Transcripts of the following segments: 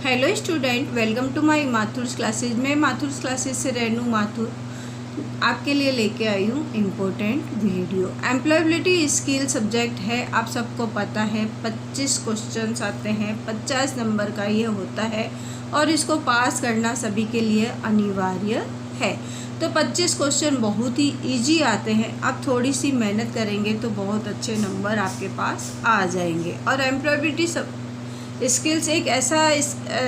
Hello student, welcome to my Mathur's classes. मैं Mathur's classes से रेनू माथुर आपके लिए लेके आई हूँ important video. Employability skill subject है, आप सबको पता है। 25 क्वेश्चंस आते हैं, 50 नंबर का ये होता है और इसको पास करना सभी के लिए अनिवार्य है। तो 25 क्वेश्चन बहुत ही ईजी आते हैं। आप थोड़ी सी मेहनत करेंगे तो बहुत अच्छे नंबर आपके पास आ जाएंगे। और एम्प्लॉयबिलिटी स्किल्स एक ऐसा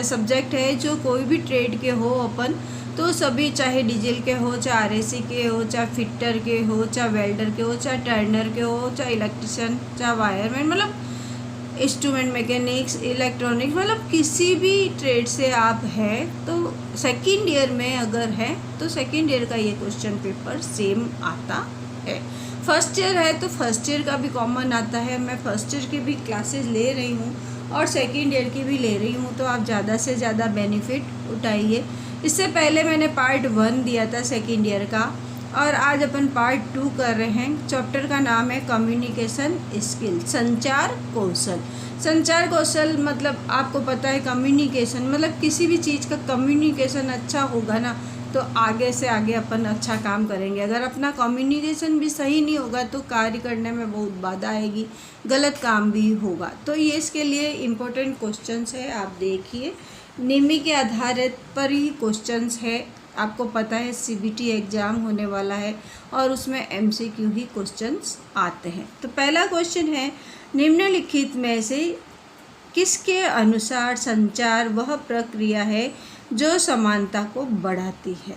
सब्जेक्ट है जो कोई भी ट्रेड के हो अपन तो सभी, चाहे डीजल के हो, चाहे आरएसी के हो, चाहे फिटर के हो, चाहे वेल्डर के हो, चाहे टर्नर के हो, चाहे इलेक्ट्रिशियन, चाहे वायरमैन, मतलब इंस्ट्रूमेंट मैकेनिक्स, इलेक्ट्रॉनिक्स, मतलब किसी भी ट्रेड से आप हैं तो सेकेंड ईयर में अगर है तो सेकेंड ईयर का ये क्वेश्चन पेपर सेम आता है। फर्स्ट ईयर है तो फर्स्ट ईयर का भी कॉमन आता है। मैं फर्स्ट ईयर की भी क्लासेस ले रही हूँ और सेकेंड ईयर की भी ले रही हूँ, तो आप ज़्यादा से ज़्यादा बेनिफिट उठाइए। इससे पहले मैंने पार्ट 1 दिया था सेकेंड ईयर का और आज अपन पार्ट 2 कर रहे हैं। चैप्टर का नाम है कम्युनिकेशन स्किल, संचार कौशल। संचार कौशल मतलब आपको पता है कम्युनिकेशन, मतलब किसी भी चीज़ का कम्युनिकेशन अच्छा होगा ना तो आगे से आगे अपन अच्छा काम करेंगे। अगर अपना कम्युनिकेशन भी सही नहीं होगा तो कार्य करने में बहुत बाधा आएगी, गलत काम भी होगा। तो ये इसके लिए इम्पोर्टेंट क्वेश्चंस है, आप देखिए। निम्न के आधार पर ही क्वेश्चंस है। आपको पता है सीबीटी एग्ज़ाम होने वाला है और उसमें एमसीक्यू ही क्वेश्चंस आते हैं। तो पहला क्वेश्चन है, निम्नलिखित में से किसके अनुसार संचार वह प्रक्रिया है जो समानता को बढ़ाती है?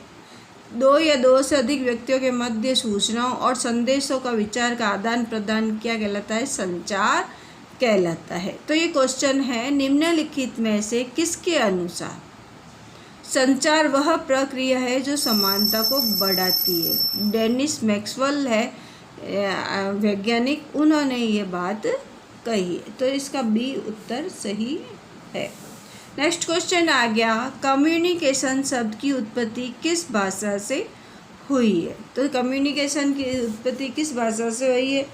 दो या दो से अधिक व्यक्तियों के मध्य सूचनाओं और संदेशों का विचार का आदान प्रदान क्या कहलाता है? संचार कहलाता है। तो ये क्वेश्चन है, निम्नलिखित में से किसके अनुसार संचार वह प्रक्रिया है जो समानता को बढ़ाती है? डेनिस मैक्सवेल है वैज्ञानिक, उन्होंने ये बात कही है। तो इसका बी उत्तर सही है। नेक्स्ट क्वेश्चन आ गया, कम्युनिकेशन शब्द की उत्पत्ति किस भाषा से हुई है? तो कम्युनिकेशन की उत्पत्ति किस भाषा से हुई है?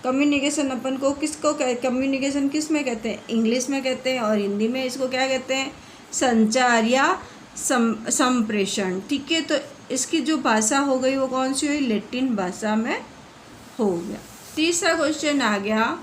कम्युनिकेशन अपन को किसको कम्युनिकेशन किस में कहते हैं? इंग्लिश में कहते हैं और हिंदी में इसको क्या कहते हैं? संचार या संप्रेषण। ठीक है, तो इसकी जो भाषा हो गई वो कौन सी हुई? लैटिन भाषा में हो गया। तीसरा क्वेश्चन आ गया,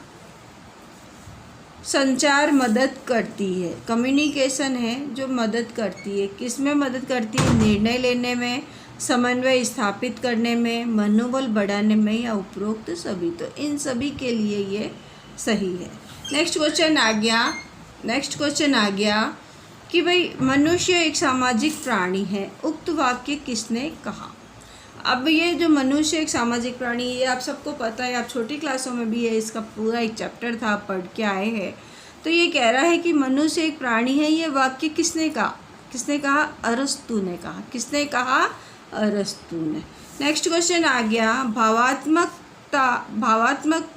संचार मदद करती है, कम्युनिकेशन है जो मदद करती है, किस में मदद करती है? निर्णय लेने में, समन्वय स्थापित करने में, मनोबल बढ़ाने में या उपरोक्त सभी। तो इन सभी के लिए ये सही है। नेक्स्ट क्वेश्चन आ गया कि भाई मनुष्य एक सामाजिक प्राणी है, उक्त वाक्य किसने कहा? अब ये जो मनुष्य एक सामाजिक प्राणी, ये आप सबको पता है, आप छोटी क्लासों में भी है, इसका पूरा एक चैप्टर था, आप पढ़ के आए हैं। तो ये कह रहा है कि मनुष्य एक प्राणी है, ये वाक्य किसने कहा? किसने कहा? अरस्तु ने कहा। किसने कहा? अरस्तु ने। नेक्स्ट क्वेश्चन आ गया, भावात्मक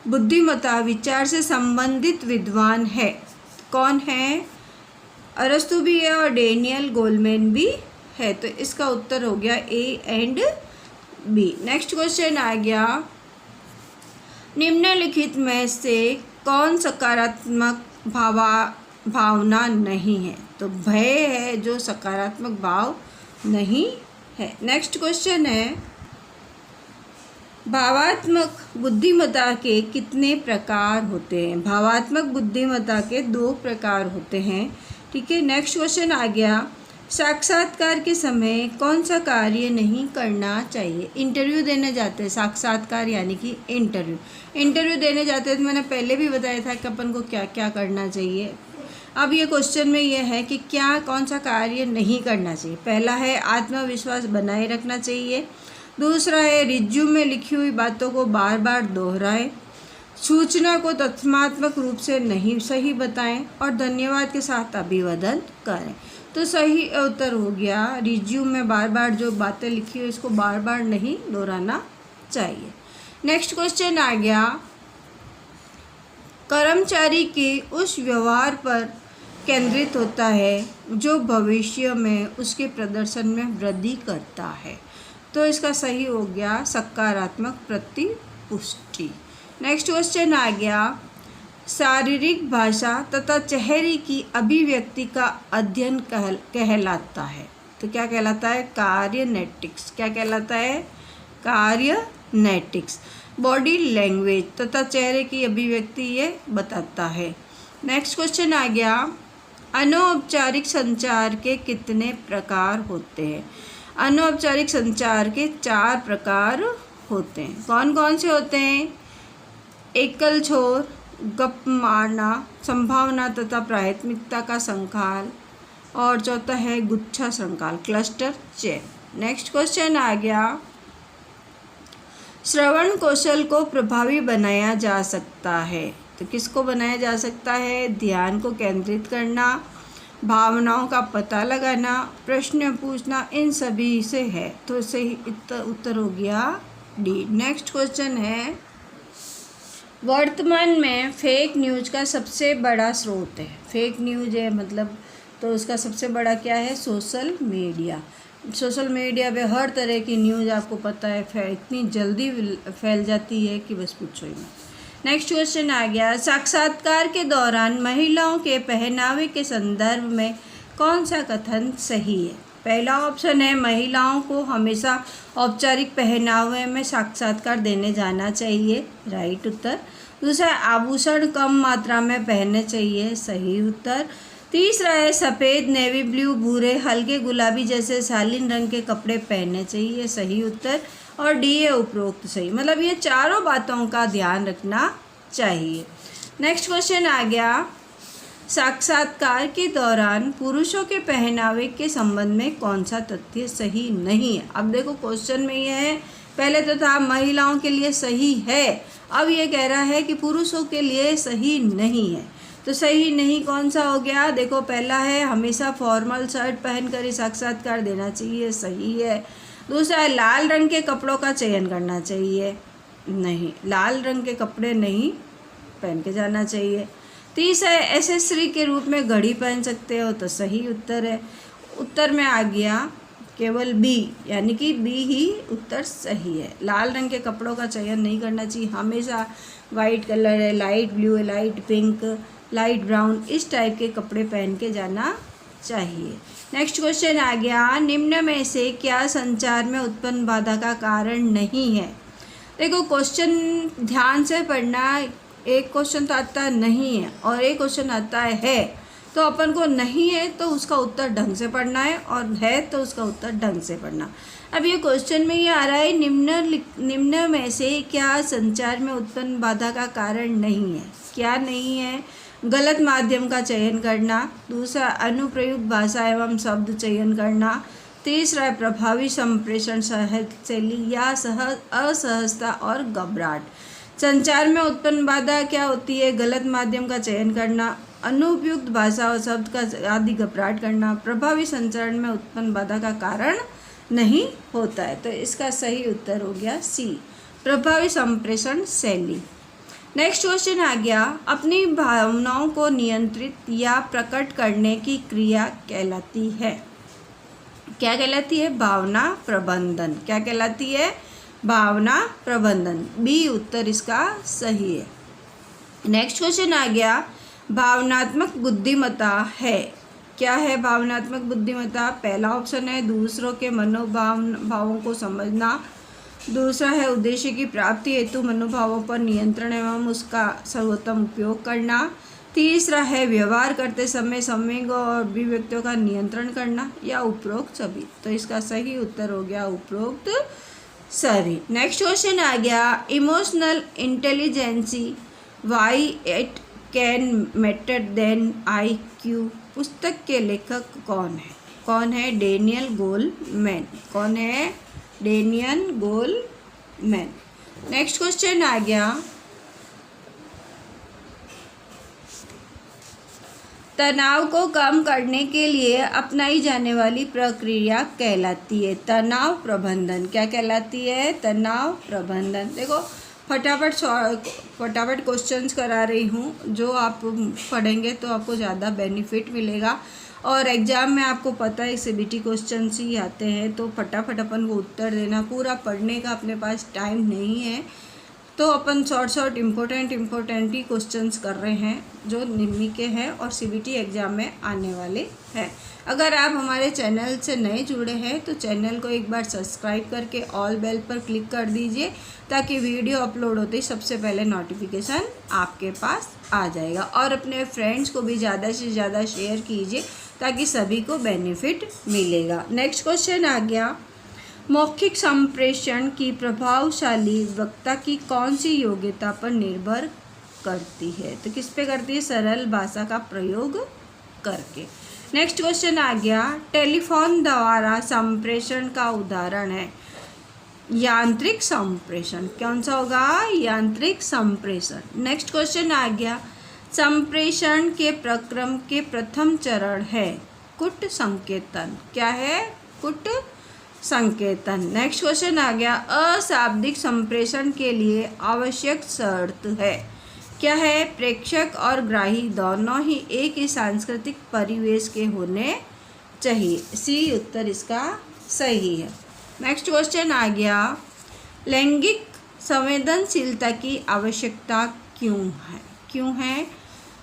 बुद्धिमत्ता विचार से संबंधित विद्वान है, कौन है? अरस्तु भी है और डेनियल गोलमैन भी है। तो इसका उत्तर हो गया A and B. Next question आ गया, निम्नलिखित में से कौन सकारात्मक भावना नहीं है? तो भय है जो सकारात्मक भाव नहीं है। नेक्स्ट क्वेश्चन है, भावात्मक बुद्धिमत्ता के कितने प्रकार होते हैं? भावात्मक बुद्धिमत्ता के 2 प्रकार होते हैं। ठीक है। नेक्स्ट क्वेश्चन आ गया, साक्षात्कार के समय कौन सा कार्य नहीं करना चाहिए? इंटरव्यू देने जाते हैं, साक्षात्कार यानी कि इंटरव्यू देने जाते हैं, तो मैंने पहले भी बताया था कि अपन को क्या क्या करना चाहिए। अब ये क्वेश्चन में ये है कि कौन सा कार्य नहीं करना चाहिए। पहला है आत्मविश्वास बनाए रखना चाहिए। दूसरा है रिज्यूम में लिखी हुई बातों को बार बार दोहराएं। सूचना को तथ्यात्मक रूप से नहीं सही बताएं और धन्यवाद के साथ अभिवादन करें। तो सही उत्तर हो गया, रिज्यूम में बार बार जो बातें लिखी हुई इसको बार बार नहीं दोहराना चाहिए। नेक्स्ट क्वेश्चन आ गया, कर्मचारी के उस व्यवहार पर केंद्रित होता है जो भविष्य में उसके प्रदर्शन में वृद्धि करता है। तो इसका सही हो गया सकारात्मक प्रतिपुष्टि। नेक्स्ट क्वेश्चन आ गया, शारीरिक भाषा तथा चेहरे की अभिव्यक्ति का अध्ययन कहलाता है। तो क्या कहलाता है? कार्यनेटिक्स। क्या कहलाता है? कार्यनेटिक्स। बॉडी लैंग्वेज तथा चेहरे की अभिव्यक्ति ये बताता है। नेक्स्ट क्वेश्चन आ गया, अनौपचारिक संचार के कितने प्रकार होते हैं? अनौपचारिक संचार के 4 प्रकार होते हैं। कौन कौन से होते हैं? एकल छोर, गप मारना, संभावना तथा प्राथमिकता का संकाल, और चौथा है गुच्छा संकाल, क्लस्टर चेन। नेक्स्ट क्वेश्चन आ गया, श्रवण कौशल को प्रभावी बनाया जा सकता है। तो किसको बनाया जा सकता है? ध्यान को केंद्रित करना, भावनाओं का पता लगाना, प्रश्न पूछना, इन सभी से है। तो सही उत्तर हो गया डी। नेक्स्ट क्वेश्चन है, वर्तमान में फेक न्यूज़ का सबसे बड़ा स्रोत है। फेक न्यूज़ है मतलब, तो उसका सबसे बड़ा क्या है? Social media. सोशल मीडिया पे हर तरह की न्यूज़ आपको पता है इतनी जल्दी फैल जाती है कि बस पूछो ही मत। नेक्स्ट क्वेश्चन आ गया, साक्षात्कार के दौरान महिलाओं के पहनावे के संदर्भ में कौन सा कथन सही है? पहला ऑप्शन है, महिलाओं को हमेशा औपचारिक पहनावे में साक्षात्कार देने जाना चाहिए, राइट उत्तर। दूसरा, आभूषण कम मात्रा में पहनने चाहिए, सही उत्तर। तीसरा है, सफ़ेद, नेवी ब्लू, भूरे, हल्के गुलाबी जैसे शालीन रंग के कपड़े पहनने चाहिए, सही उत्तर। और डी है उपरोक्त सही। मतलब ये चारों बातों का ध्यान रखना चाहिए। नेक्स्ट क्वेश्चन आ गया, साक्षात्कार के दौरान पुरुषों के पहनावे के संबंध में कौन सा तथ्य सही नहीं है? अब देखो क्वेश्चन में ये है, पहले तो था महिलाओं के लिए सही है, अब ये कह रहा है कि पुरुषों के लिए सही नहीं है। तो सही नहीं कौन सा हो गया? देखो पहला है, हमेशा फॉर्मल शर्ट पहनकर ही साक्षात्कार देना चाहिए, सही है। दूसरा है, लाल रंग के कपड़ों का चयन करना चाहिए, नहीं, लाल रंग के कपड़े नहीं पहन के जाना चाहिए। तीसरा है, एसेसरी के रूप में घड़ी पहन सकते हो, तो सही उत्तर है। उत्तर में आ गया केवल बी, यानी कि बी ही उत्तर सही है। लाल रंग के कपड़ों का चयन नहीं करना चाहिए, हमेशा वाइट कलर है, लाइट ब्लू है, लाइट पिंक, लाइट ब्राउन, इस टाइप के कपड़े पहन के जाना चाहिए। नेक्स्ट क्वेश्चन आ गया, निम्न में से क्या संचार में उत्पन्न बाधा का कारण नहीं है? देखो क्वेश्चन ध्यान से पढ़ना, एक क्वेश्चन तो आता नहीं है और एक क्वेश्चन आता है, तो अपन को नहीं है तो उसका उत्तर ढंग से पढ़ना है, और है तो उसका उत्तर ढंग से पढ़ना। अब ये क्वेश्चन में ये आ रहा है, निम्न में से क्या संचार में उत्पन्न बाधा का कारण नहीं है? क्या नहीं है? गलत माध्यम का चयन करना, दूसरा अनुप्रयुक्त भाषा एवं शब्द चयन करना, तीसरा है प्रभावी संप्रेषण शैली या असहजता और घबराहट। संचार में उत्पन्न बाधा क्या होती है? गलत माध्यम का चयन करना, अनुपयुक्त भाषा और शब्द का आदि घबराहट करना। प्रभावी संचार में उत्पन्न बाधा का कारण नहीं होता है, तो इसका सही उत्तर हो गया सी, प्रभावी संप्रेषण शैली। नेक्स्ट क्वेश्चन आ गया, अपनी भावनाओं को नियंत्रित या प्रकट करने की क्रिया कहलाती है। क्या कहलाती है? भावना प्रबंधन। क्या कहलाती है? भावना प्रबंधन। बी उत्तर इसका सही है। नेक्स्ट क्वेश्चन आ गया, भावनात्मक बुद्धिमत्ता है। क्या है भावनात्मक बुद्धिमत्ता? पहला ऑप्शन है, दूसरों के भावों को समझना, दूसरा है उद्देश्य की प्राप्ति हेतु मनोभावों पर नियंत्रण एवं उसका सर्वोत्तम उपयोग करना, तीसरा है व्यवहार करते समय संवेग और अभिव्यक्तियों का नियंत्रण करना, या उपरोक्त सभी। तो इसका सही उत्तर हो गया उपरोक्त सही। नेक्स्ट क्वेश्चन आ गया, emotional intelligency why it can matter then IQ पुस्तक के लेखक कौन है? कौन है? Daniel Goleman. कौन है? Daniel Goleman. नेक्स्ट क्वेश्चन आ गया, तनाव को कम करने के लिए अपनाई जाने वाली प्रक्रिया कहलाती है तनाव प्रबंधन। क्या कहलाती है? तनाव प्रबंधन। देखो फटाफट क्वेश्चंस करा रही हूँ, जो आप पढ़ेंगे तो आपको ज़्यादा बेनिफिट मिलेगा। और एग्ज़ाम में आपको पता है CBT क्वेश्चंस ही आते हैं, तो फटाफट अपन को उत्तर देना, पूरा पढ़ने का अपने पास टाइम नहीं है, तो अपन शॉर्ट इम्पोर्टेंट ही क्वेश्चंस कर रहे हैं जो निम्मी के हैं और सीबीटी एग्ज़ाम में आने वाले हैं। अगर आप हमारे चैनल से नए जुड़े हैं तो चैनल को एक बार सब्सक्राइब करके ऑल बेल पर क्लिक कर दीजिए ताकि वीडियो अपलोड होते ही सबसे पहले नोटिफिकेशन आपके पास आ जाएगा। और अपने फ्रेंड्स को भी ज़्यादा से ज़्यादा शेयर कीजिए ताकि सभी को बेनिफिट मिलेगा। नेक्स्ट क्वेश्चन आ गया, मौखिक संप्रेषण की प्रभावशाली वक्ता की कौन सी योग्यता पर निर्भर करती है? तो किस पे करती है? सरल भाषा का प्रयोग करके। नेक्स्ट क्वेश्चन आ गया, टेलीफोन द्वारा संप्रेषण का उदाहरण है यांत्रिक संप्रेषण। कौन सा होगा? यांत्रिक संप्रेषण। नेक्स्ट क्वेश्चन आ गया, संप्रेषण के प्रक्रम के प्रथम चरण है कुट संकेतन। क्या है? कुट संकेतन। नेक्स्ट क्वेश्चन आ गया, अशाब्दिक संप्रेषण के लिए आवश्यक शर्त है। क्या है? प्रेक्षक और ग्राही दोनों ही एक ही सांस्कृतिक परिवेश के होने चाहिए। सी उत्तर इसका सही है। नेक्स्ट क्वेश्चन आ गया, लैंगिक संवेदनशीलता की आवश्यकता क्यों है?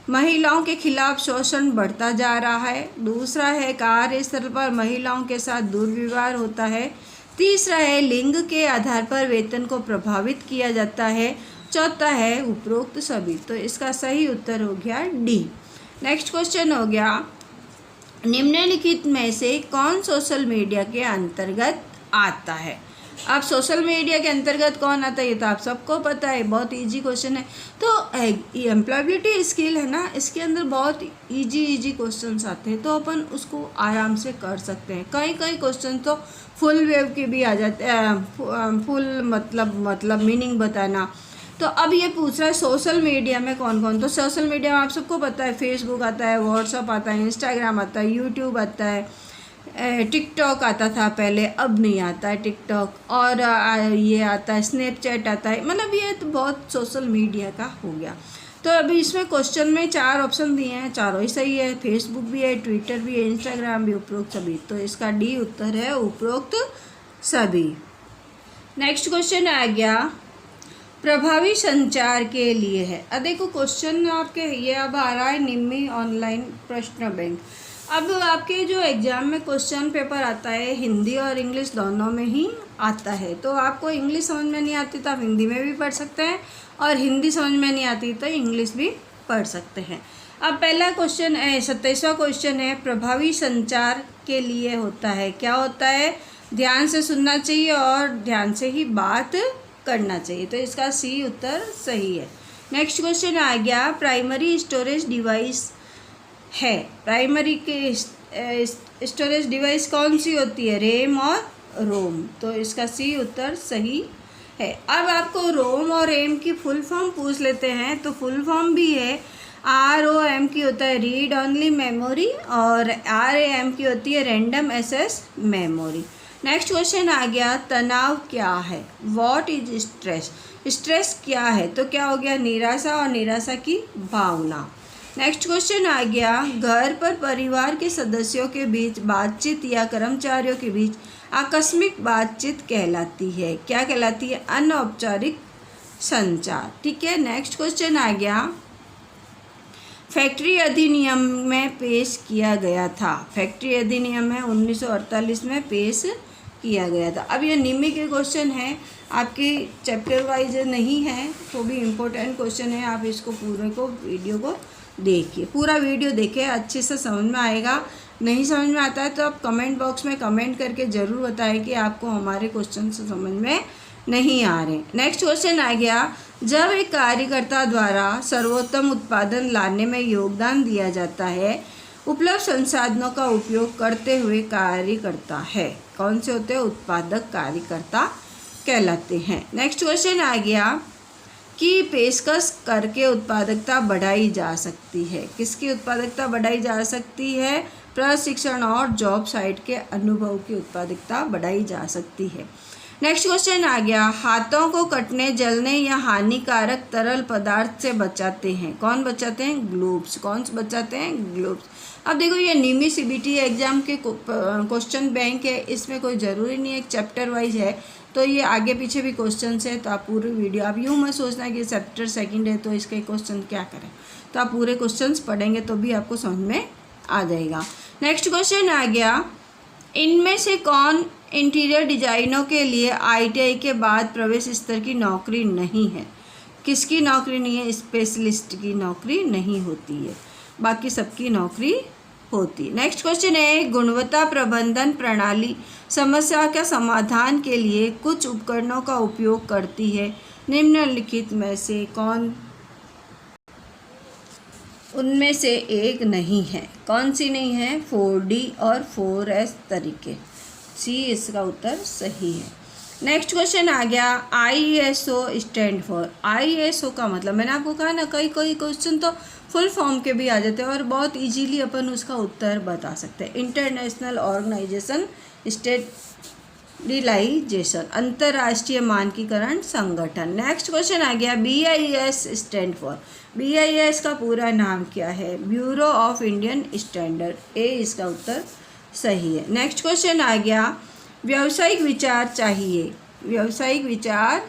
महिलाओं के खिलाफ शोषण बढ़ता जा रहा है। दूसरा है, कार्यस्थल पर महिलाओं के साथ दुर्व्यवहार होता है। तीसरा है, लिंग के आधार पर वेतन को प्रभावित किया जाता है। चौथा है, उपरोक्त सभी। तो इसका सही उत्तर हो गया डी। नेक्स्ट क्वेश्चन हो गया, निम्नलिखित में से कौन सोशल मीडिया के अंतर्गत आता है? अब सोशल मीडिया के अंतर्गत कौन आता है ये तो आप सबको पता है, बहुत इजी क्वेश्चन है। तो एम्प्लॉयबिलिटी स्किल है ना, इसके अंदर बहुत इजी क्वेश्चंस आते हैं तो अपन उसको आराम से कर सकते हैं। कई क्वेश्चन तो फुल वेव के भी आ जाते हैं, फुल मतलब मीनिंग बताना। तो अब ये पूछ रहा है सोशल मीडिया में कौन? तो सोशल मीडिया में आप सबको पता है, फेसबुक आता है, व्हाट्सअप आता है, इंस्टाग्राम आता है, यूट्यूब आता है, टिकटॉक आता था पहले, अब नहीं आता है टिकटॉक, और ये आता है स्नैपचैट आता है। मतलब ये तो बहुत सोशल मीडिया का हो गया। तो अभी इसमें क्वेश्चन में 4 ऑप्शन दिए हैं, चारों ही सही है। फेसबुक भी है, ट्विटर भी है, इंस्टाग्राम भी, उपरोक्त सभी। तो इसका डी उत्तर है उपरोक्त सभी। नेक्स्ट क्वेश्चन आ गया, प्रभावी संचार के लिए है। अब देखो क्वेश्चन आपके ये अब आ रहा है निम्मी ऑनलाइन प्रश्न बैंक। अब आपके जो एग्ज़ाम में क्वेश्चन पेपर आता है हिंदी और इंग्लिश दोनों में ही आता है। तो आपको इंग्लिश समझ में नहीं आती तो आप हिंदी में भी पढ़ सकते हैं, और हिंदी समझ में नहीं आती तो इंग्लिश भी पढ़ सकते हैं। अब पहला क्वेश्चन 27वां क्वेश्चन है, प्रभावी संचार के लिए होता है। क्या होता है? ध्यान से सुनना चाहिए और ध्यान से ही बात करना चाहिए। तो इसका सी उत्तर सही है। नेक्स्ट क्वेश्चन आ गया, प्राइमरी स्टोरेज डिवाइस है। प्राइमरी के स्टोरेज डिवाइस कौन सी होती है? रैम और रोम। तो इसका सी उत्तर सही है। अब आपको रोम और रैम की फुल फॉर्म पूछ लेते हैं। तो फुल फॉर्म भी है ROM की होता है रीड ओनली मेमोरी, और RAM की होती है random access memory. Next question आ गया, तनाव क्या है? What is stress? स्ट्रेस क्या है? तो क्या हो गया? निराशा और निराशा की भावना। नेक्स्ट क्वेश्चन आ गया, घर पर परिवार के सदस्यों के बीच बातचीत या कर्मचारियों के बीच आकस्मिक बातचीत कहलाती है। क्या कहलाती है? अनौपचारिक संचार। ठीक है। नेक्स्ट क्वेश्चन आ गया, फैक्ट्री अधिनियम में पेश किया गया था। फैक्ट्री अधिनियम है 1948 में पेश किया गया था। अब ये निम्मी के क्वेश्चन हैं, आपके चैप्टर वाइज नहीं है तो भी इम्पोर्टेंट क्वेश्चन है। आप इसको पूरे को वीडियो को देखिए, पूरा वीडियो देखिए, अच्छे से समझ में आएगा। नहीं समझ में आता है तो आप कमेंट बॉक्स में कमेंट करके ज़रूर बताएं कि आपको हमारे क्वेश्चन से समझ में नहीं आ रहे। नेक्स्ट क्वेश्चन आ गया, जब एक कार्यकर्ता द्वारा सर्वोत्तम उत्पादन लाने में योगदान दिया जाता है, उपलब्ध संसाधनों का उपयोग करते हुए कार्य करता है। कौन से होते हैं? उत्पादक कार्यकर्ता कहलाते हैं। नेक्स्ट क्वेश्चन आ गया कि पेशकश करके उत्पादकता बढ़ाई जा सकती है। किसकी उत्पादकता बढ़ाई जा सकती है? प्रशिक्षण और जॉब साइट के अनुभव की उत्पादकता बढ़ाई जा सकती है। नेक्स्ट क्वेश्चन आ गया, हाथों को कटने, जलने या हानिकारक तरल पदार्थ से बचाते हैं। कौन बचाते हैं? ग्लोव्स। कौन बचाते हैं? ग्लोव्स। अब देखो ये निमी CBT एग्जाम के क्वेश्चन बैंक है, इसमें कोई ज़रूरी नहीं है, एक चैप्टर वाइज है तो ये आगे पीछे भी क्वेश्चन है, तो आप पूरी वीडियो, आप यूँ मत सोचना है कि चैप्टर सेकंड है तो इसके क्वेश्चन क्या करें, तो आप पूरे क्वेश्चंस पढ़ेंगे तो भी आपको समझ में आ जाएगा। नेक्स्ट क्वेश्चन आ गया, इनमें से कौन इंटीरियर डिजाइनों के लिए ITI के बाद प्रवेश स्तर की नौकरी नहीं है? किसकी नौकरी नहीं है? स्पेशलिस्ट की नौकरी नहीं होती है, बाकी सबकी नौकरी होती है। नेक्स्ट क्वेश्चन है, गुणवत्ता प्रबंधन प्रणाली समस्या का समाधान के लिए कुछ उपकरणों का उपयोग करती है, निम्नलिखित में से कौन उनमें से एक नहीं है? कौन सी नहीं है? 4D और 4S तरीके, सी इसका उत्तर सही है। नेक्स्ट क्वेश्चन आ गया, ISO स्टैंड फॉर। ISO का मतलब मैंने आपको कहा ना, कई क्वेश्चन तो फुल फॉर्म के भी आ जाते हैं और बहुत इजीली अपन उसका उत्तर बता सकते हैं। इंटरनेशनल ऑर्गेनाइजेशन स्टैंडर्डाइजेशन, अंतर्राष्ट्रीय मानकीकरण संगठन। नेक्स्ट क्वेश्चन आ गया, BIS स्टैंड फॉर। BIS का पूरा नाम क्या है? ब्यूरो ऑफ इंडियन स्टैंडर्ड, ए इसका उत्तर सही है। नेक्स्ट क्वेश्चन आ गया, व्यावसायिक विचार चाहिए। व्यावसायिक विचार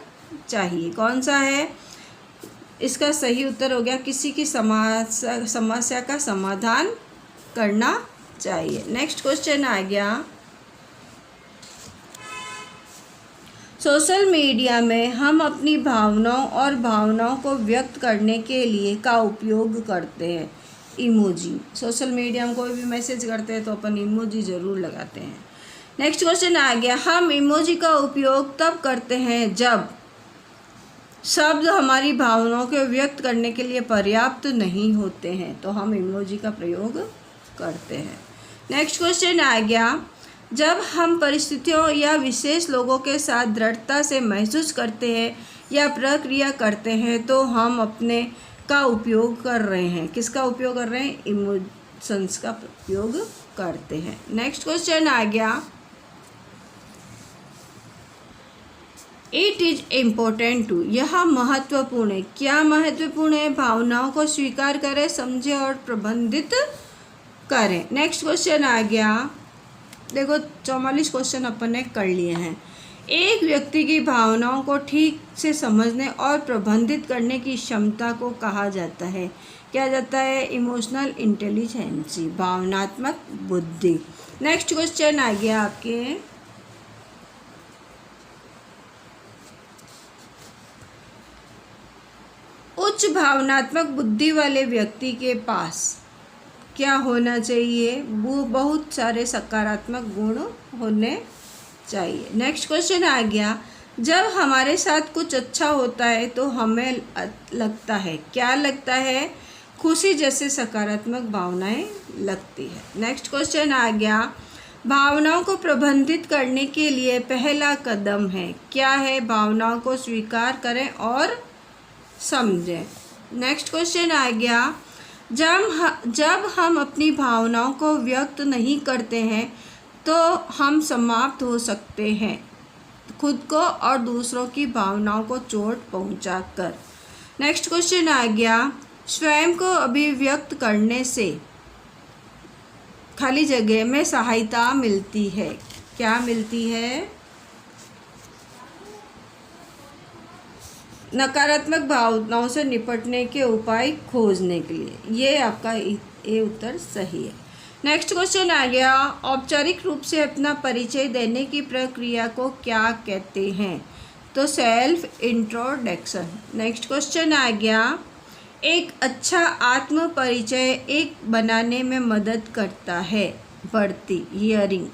चाहिए कौन सा है? इसका सही उत्तर हो गया, किसी की समस्या का समाधान करना चाहिए। नेक्स्ट क्वेश्चन आ गया, सोशल मीडिया में हम अपनी भावनाओं और भावनाओं को व्यक्त करने के लिए का उपयोग करते हैं, इमोजी। सोशल मीडिया में कोई भी मैसेज करते हैं तो अपन इमोजी ज़रूर लगाते हैं। नेक्स्ट क्वेश्चन आ गया, हम इमोजी का उपयोग तब करते हैं जब शब्द हमारी भावनाओं को व्यक्त करने के लिए पर्याप्त नहीं होते हैं, तो हम इमोजी का प्रयोग करते हैं। नेक्स्ट क्वेश्चन आ गया, जब हम परिस्थितियों या विशेष लोगों के साथ दृढ़ता से महसूस करते हैं या प्रक्रिया करते हैं तो हम अपने का उपयोग कर रहे हैं। किसका उपयोग कर रहे हैं? इमोशंस का उपयोग करते हैं। नेक्स्ट क्वेश्चन आ गया, इट इज इम्पोर्टेंट टू। यह महत्वपूर्ण है। क्या महत्वपूर्ण है? भावनाओं को स्वीकार करें, समझें और प्रबंधित करें। नेक्स्ट क्वेश्चन आ गया, देखो 44 क्वेश्चन अपन ने कर लिए हैं। एक व्यक्ति की भावनाओं को ठीक से समझने और प्रबंधित करने की क्षमता को कहा जाता है, क्या जाता है? इमोशनल इंटेलिजेंसी, भावनात्मक बुद्धि। नेक्स्ट क्वेश्चन आ गया आपके, उच्च भावनात्मक बुद्धि वाले व्यक्ति के पास क्या होना चाहिए? वो बहुत सारे सकारात्मक गुण होने चाहिए। नेक्स्ट क्वेश्चन आ गया, जब हमारे साथ कुछ अच्छा होता है तो हमें लगता है, क्या लगता है? खुशी जैसे सकारात्मक भावनाएं लगती है। नेक्स्ट क्वेश्चन आ गया, भावनाओं को प्रबंधित करने के लिए पहला कदम है, क्या है? भावनाओं को स्वीकार करें और समझें। नेक्स्ट क्वेश्चन आ गया, जब हम अपनी भावनाओं को व्यक्त नहीं करते हैं तो हम समाप्त हो सकते हैं, खुद को और दूसरों की भावनाओं को चोट पहुंचाकर। नेक्स्ट क्वेश्चन आ गया, स्वयं को अभिव्यक्त करने से खाली जगह में सहायता मिलती है, क्या मिलती है? नकारात्मक भावनाओं से निपटने के उपाय खोजने के लिए। ये आपका ये उत्तर सही है। नेक्स्ट क्वेश्चन आ गया, औपचारिक रूप से अपना परिचय देने की प्रक्रिया को क्या कहते हैं? तो सेल्फ इंट्रोडक्शन। नेक्स्ट क्वेश्चन आ गया, एक अच्छा आत्म परिचय एक बनाने में मदद करता है, बढ़ती हियरिंग।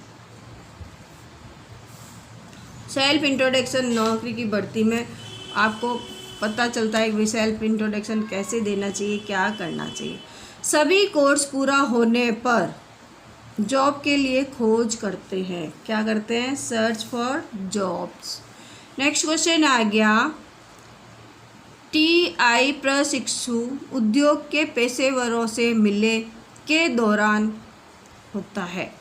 सेल्फ इंट्रोडक्शन नौकरी की भर्ती में आपको पता चलता है कि सेल्फ इंट्रोडक्शन कैसे देना चाहिए, क्या करना चाहिए। सभी कोर्स पूरा होने पर जॉब के लिए खोज करते हैं, क्या करते हैं? Search for jobs. Next question आ गया, TI प्रशिक्षु उद्योग के पेशेवरों से मिले के दौरान होता है।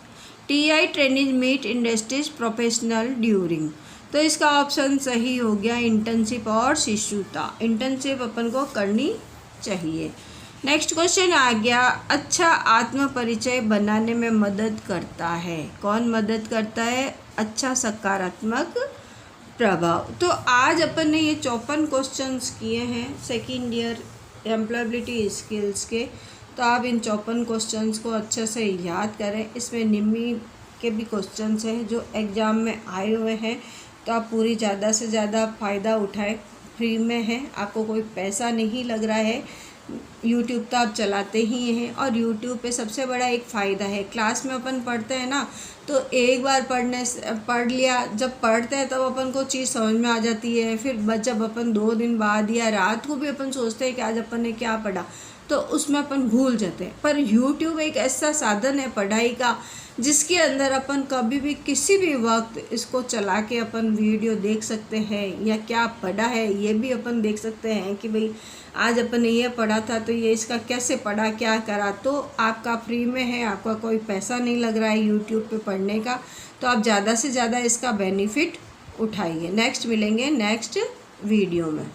TI training meet industries professional during. तो इसका ऑप्शन सही हो गया इंटर्नशिप और शिष्यता। इंटर्नशिप अपन को करनी चाहिए। नेक्स्ट क्वेश्चन आ गया, अच्छा आत्म परिचय बनाने में मदद करता है, कौन मदद करता है? अच्छा सकारात्मक प्रभाव। तो आज अपन ने ये 54 क्वेश्चंस किए हैं सेकेंड ईयर एम्प्लॉयबिलिटी स्किल्स के। तो आप इन 54 क्वेश्चंस को अच्छे से याद करें। इसमें निम्मी के भी क्वेश्चंस हैं जो एग्ज़ाम में आए हुए हैं, तो आप पूरी ज़्यादा से ज़्यादा फ़ायदा उठाएं। फ्री में है, आपको कोई पैसा नहीं लग रहा है। यूट्यूब तो आप चलाते ही हैं, और यूट्यूब पे सबसे बड़ा एक फ़ायदा है, क्लास में अपन पढ़ते हैं ना, तो एक बार पढ़ लिया, जब पढ़ते हैं तब अपन को चीज़ समझ में आ जाती है। फिर जब अपन 2 दिन बाद या रात को भी अपन सोचते हैं कि आज अपन ने क्या पढ़ा, तो उसमें अपन भूल जाते हैं। पर यूट्यूब एक ऐसा साधन है पढ़ाई का, जिसके अंदर अपन कभी भी किसी भी वक्त इसको चला के अपन वीडियो देख सकते हैं, या क्या पढ़ा है ये भी अपन देख सकते हैं कि भाई आज अपन ने ये पढ़ा था तो ये इसका कैसे पढ़ा, क्या करा। तो आपका फ्री में है, आपका कोई पैसा नहीं लग रहा है यूट्यूब पे पढ़ने का, तो आप ज़्यादा से ज़्यादा इसका बेनिफिट उठाइए। नेक्स्ट मिलेंगे नेक्स्ट वीडियो में।